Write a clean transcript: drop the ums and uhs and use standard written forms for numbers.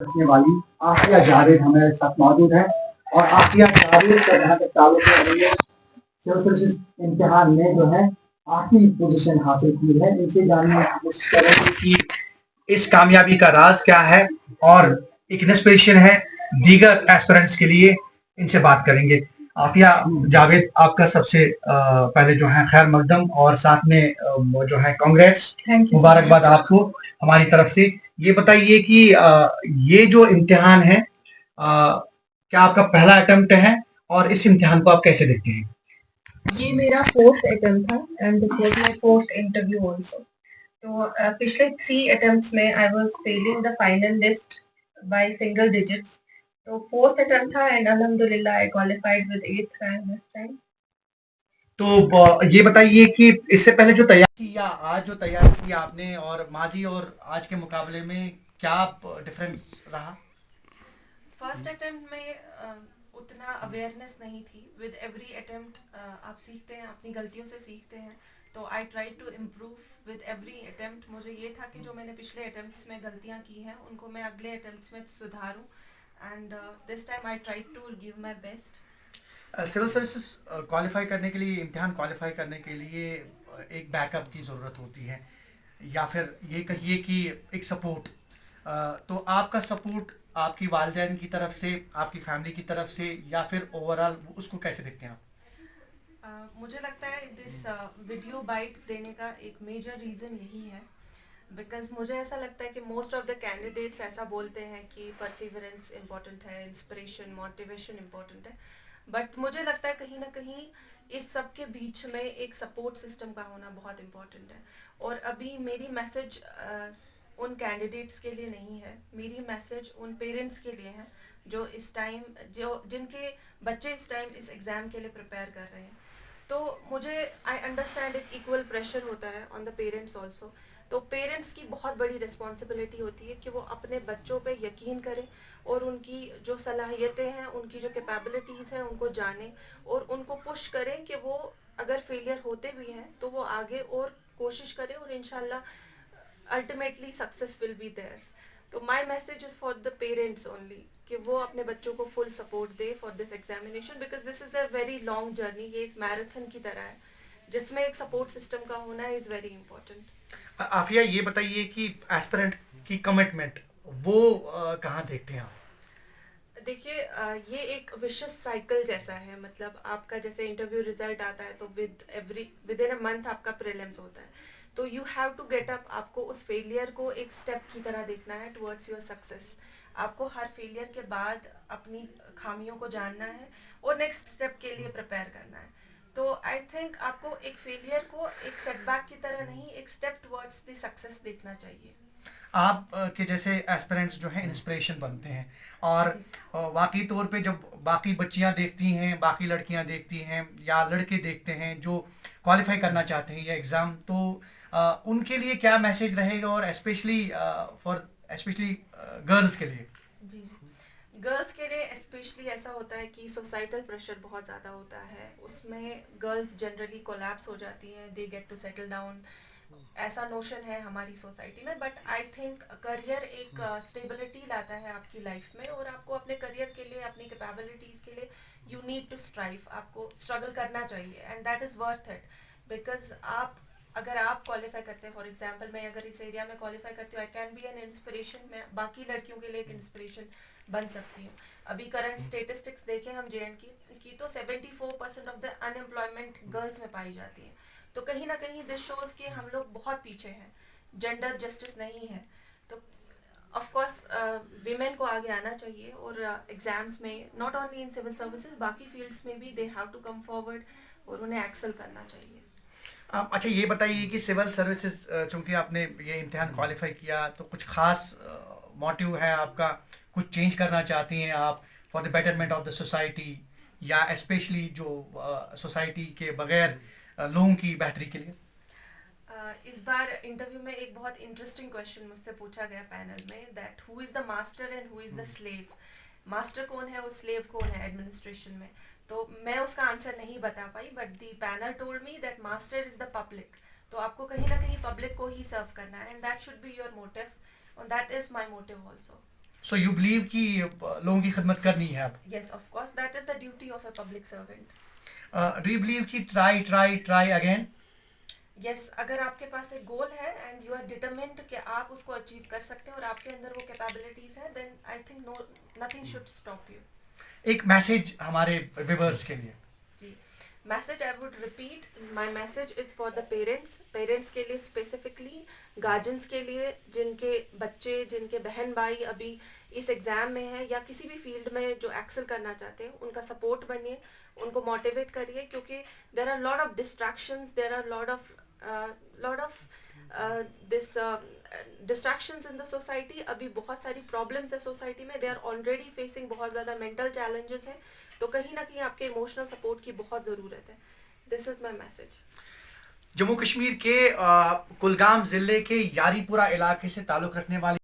रखने वाली आसिया जावेद हमारे साथ मौजूद है। और आसिया जावेद का जहाँ तक ताल्लुक है, उन्होंने सिविल सर्विसेज इम्तिहान में जो है 8वीं पोजीशन हासिल की है। इनसे जानने की कोशिश करेंगे कि इस कामयाबी का राज क्या है और एक इंस्पिरेशन है दीगर एस्पिरेंट्स के लिए। इनसे बात करेंगे। आफिया जावेद, आपका सबसे पहले जो है खैर मकदम और साथ में जो है कांग्रेस, मुबारकबाद आपको हमारी तरफ से। ये बताइए कि ये जो इम्तिहान है क्या आपका पहला अटेम्प्ट है और इस इम्तिहान को आप कैसे देखते हैं? ये मेरा फोर्थ अटेम्प्ट था and this was my fourth interview also. तो पिछले 3 अटेम्प्ट्स में I was failing the final list by single digits. तो फोर्थ अटेम्प्ट था एंड अल्हम्दुलिल्लाह आई qualified with 8th rank this time. तो ये बताइए कि इससे पहले जो तैयारी की या आज जो तैयारी की आपने और माजी और आज के मुकाबले में क्या डिफरेंस रहा? फर्स्ट अटेम्प्ट में उतना अवेयरनेस नहीं थी। विद एवरी अटेम्प्ट आप सीखते हैं, अपनी गलतियों से सीखते हैं। तो I try to improve with every attempt. मुझे ये था कि जो मैंने पिछले अटेम्प्ट्स में गलतियाँ की हैं उनको मैं अगले अटेम्प्ट्स में सुधारूं। And this time I try to give my best. Civil services qualify करने के लिए, इम्तिहान क्वालिफाई करने के लिए एक बैकअप की ज़रूरत होती है या फिर ये कहिए कि एक सपोर्ट। तो आपका सपोर्ट आपकी वालिदैन की तरफ से, आपकी फैमिली की तरफ से या फिर ओवरऑल उसको कैसे देखते हैं आप? मुझे लगता है दिस वीडियो बाइट देने का एक मेजर रीज़न यही है। बिकॉज मुझे ऐसा लगता है कि मोस्ट ऑफ द कैंडिडेट्स ऐसा बोलते हैं कि परसिवरेंस इम्पॉर्टेंट है, इंस्पिरेशन, मोटिवेशन इम्पॉर्टेंट है। बट मुझे लगता है कहीं ना कहीं इस सब के बीच में एक सपोर्ट सिस्टम का होना बहुत इम्पॉर्टेंट है। और अभी मेरी मैसेज उन कैंडिडेट्स के लिए नहीं है, मेरी मैसेज उन पेरेंट्स के लिए है जो इस टाइम, जो जिनके बच्चे इस टाइम इस एग्ज़ाम के लिए प्रिपेयर कर रहे हैं। तो मुझे आई अंडरस्टैंड एक इक्वल प्रेशर होता है ऑन द पेरेंट्स ऑल्सो। तो पेरेंट्स की बहुत बड़ी रिस्पॉन्सिबिलिटी होती है कि वो अपने बच्चों पे यकीन करें और उनकी जो सलाहियतें हैं, उनकी जो कैपेबिलिटीज़ हैं उनको जानें और उनको पुश करें कि वो अगर फेलियर होते भी हैं तो वो आगे और कोशिश करें और इंशाल्लाह ultimately success will be theirs. तो my message is for the parents only कि वो अपने बच्चों को फुल सपोर्ट दे for this examination. Because this is a very long journey, ये एक मैराथन की तरह है जिसमें एक सपोर्ट सिस्टम का होना इज़ वेरी इंपॉर्टेंट। आफिया, ये बताइए कि एस्पिरेंट की कमिटमेंट वो कहाँ देखते हैं आप? देखिए ये एक विशस साइकिल जैसा है। मतलब आपका जैसे इंटरव्यू रिजल्ट आता है तो विद इन अ मंथ आपका प्रीलिम्स होता है। तो you have to get up. आपको उस फेलियर को एक स्टेप की तरह देखना है टुवर्ड्स योर सक्सेस। आपको हर फेलियर के बाद अपनी खामियों को जानना है और नेक्स्ट स्टेप के लिए प्रिपेयर करना है। तो आई थिंक आपको एक फेलियर को एक सेटबैक की तरह नहीं, एक स्टेप टुवर्ड्स द सक्सेस देखना चाहिए। आप के जैसे एस्पिरेंट्स जो हैं इंस्पिरेशन बनते हैं और वाकई तौर पे जब बाकी बच्चियां देखती हैं, बाकी लड़कियां देखती हैं या लड़के देखते हैं जो क्वालिफाई करना चाहते हैं ये एग्ज़ाम, तो उनके लिए क्या मैसेज रहेगा और स्पेशली गर्ल्स के लिए? जी जी। गर्ल्स के लिए स्पेशली ऐसा होता है कि सोसाइटल प्रेशर बहुत ज़्यादा होता है। उसमें गर्ल्स जनरली कोलैप्स हो जाती हैं, they get to settle down, ऐसा नोशन है हमारी सोसाइटी में। बट आई थिंक करियर एक स्टेबिलिटी लाता है आपकी लाइफ में और आपको अपने करियर के लिए, अपनी कैपेबिलिटीज़ के लिए यू नीड टू स्ट्राइव। आपको स्ट्रगल करना चाहिए and that is worth it. Because अगर आप क्वालिफाई करते हैं, फॉर एग्जांपल मैं अगर इस एरिया में क्वालिफाई करती हूँ, I can be an inspiration. मैं बाकी लड़कियों के लिए एक इंस्पिरेशन बन सकती हूँ। अभी करंट स्टेटिस्टिक्स देखें हम जे एंड की तो 74% ऑफ द अनएम्प्लॉयमेंट गर्ल्स में पाई जाती है। तो कहीं ना कहीं दिस शोज कि हम लोग बहुत पीछे हैं, जेंडर जस्टिस नहीं है। तो ऑफ कोर्स वीमेन को आगे आना चाहिए और एग्जाम्स में, not only in civil services, बाकी फील्ड्स में भी they have to come forward और उन्हें एक्सेल करना चाहिए। अच्छा, ये बताइए कि सिविल सर्विसेज चूंकि आपने ये इम्तिहान क्वालिफाई किया तो कुछ खास मोटिव है आपका, कुछ चेंज करना चाहती हैं आप for the betterment of the society या स्पेशली जो सोसाइटी के बगैर लोगों की बेहतरी के लिए? इस बार इंटरव्यू में एक बहुत इंटरेस्टिंग क्वेश्चन मुझसे पूछा गया पैनल में, that who is the master and who is the slave. Master कौन है और स्लेव कौन है एडमिनिस्ट्रेशन में। तो मैं उसका आंसर नहीं बता पाई, but the panel told me that master is the public. तो आपको कहीं ना कहीं पब्लिक को ही सर्व करना है and that should be your motive और that is my motive also. So you believe कि लोगों की खिदमत करनी है अब. Yes, of course, that is the duty of a public servant. Do you believe कि ट्राई अगेन? Yes, अगर आपके पास एक गोल है एंड यू आर डिटरमिन्ड कि आप उसको अचीव कर सकते हैं और आपके अंदर वो कैपेबिलिटीज हैं, then I think no nothing should stop you. एक मैसेज हमारे व्यूअर्स के लिए. जी, message I would repeat, my message is for the parents के लिए स्पेसिफिकली, गार्जियंस के लिए जिनके बच्चे, जिनके बहन भाई अभी इस एग्ज़ाम में है या किसी भी फील्ड में जो एक्सेल करना चाहते हैं, उनका सपोर्ट बनिए, उनको मोटिवेट करिए, क्योंकि there are lot of distractions, there are lot of this distractions in the society. अभी बहुत सारी प्रॉब्लम्स है सोसाइटी में, दे आर ऑलरेडी फेसिंग बहुत ज़्यादा मेंटल चैलेंजेस हैं, तो कहीं ना कहीं आपके इमोशनल सपोर्ट की बहुत ज़रूरत है. This is my message. Jammu Kashmir के कुलगाम ज़िले के यारीपुरा इलाके से ताल्लुक़ रखने वाले